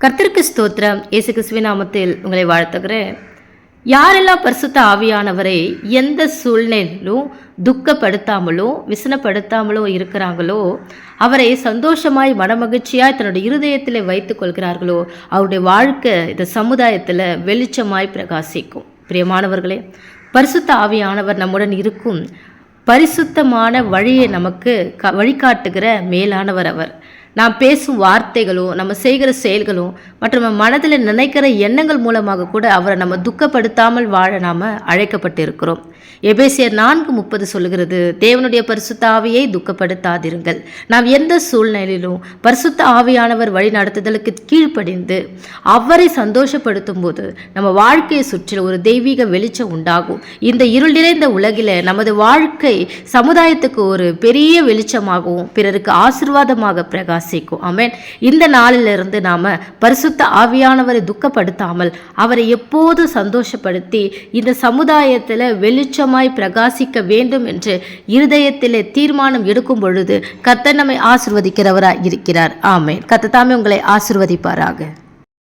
கர்த்தருக்கு ஸ்தோத்திரம். இயேசு கிறிஸ்துவின் நாமத்தில் உங்களை வாழ்த்துகிறேன். யாரெல்லாம் பரிசுத்த ஆவியானவரை எந்த சூழ்நிலையிலும் துக்கப்படுத்தாமலோ விசனப்படுத்தாமலோ இருக்கிறாங்களோ, அவரை சந்தோஷமாய் மனமகிழ்ச்சியாய் தன்னுடைய இருதயத்தில் வைத்துக் கொள்கிறார்களோ, அவருடைய வாழ்க்கை இந்த சமுதாயத்தில் வெளிச்சமாய் பிரகாசிக்கும். பிரியமானவர்களே, பரிசுத்த ஆவியானவர் நம்முடன் இருக்கும் பரிசுத்தமான வழியை நமக்கு வழிகாட்டுகிற மேலானவர் அவர். நாம் பேசும் வார்த்தைகளும் நம்ம செய்கிற செயல்களும் மற்றும் நம்ம மனதில் நினைக்கிற எண்ணங்கள் மூலமாக கூட அவரை நம்ம துக்கப்படுத்தாமல் வாழ நாம் அழைக்கப்பட்டிருக்கிறோம். எபேசியர் 4:30 சொல்லுகிறது, தேவனுடைய பரிசுத்த ஆவியை துக்கப்படுத்தாதிருங்கள். நாம் எந்த சூழ்நிலையிலும் பரிசுத்த ஆவியானவர் வழி நடத்துதலுக்கு கீழ்ப்படிந்து அவரை சந்தோஷப்படுத்தும் போது நம்ம வாழ்க்கையை சுற்றில ஒரு தெய்வீக வெளிச்சம் உண்டாகும். இந்த இருள் நிறைந்த உலகில் நமது வாழ்க்கை சமுதாயத்துக்கு ஒரு பெரிய வெளிச்சமாகவும் பிறருக்கு ஆசீர்வாதமாக பிரகாசிக்கும். ஆமென். இந்த நாளிலிருந்து நாம் பரிசுத்த ஆவியானவரை துக்கப்படுத்தாமல் அவரை எப்போது சந்தோஷப்படுத்தி இந்த சமுதாயத்தில் வெளிச்சமாய் பிரகாசிக்க வேண்டும் என்று இருதயத்திலே தீர்மானம் எடுக்கும் பொழுது கர்த்தர் நம்மை ஆசீர்வதிக்கிறவராய் இருக்கிறார். ஆமென். கர்த்தர் தாமே உங்களை ஆசீர்வதிப்பாராக.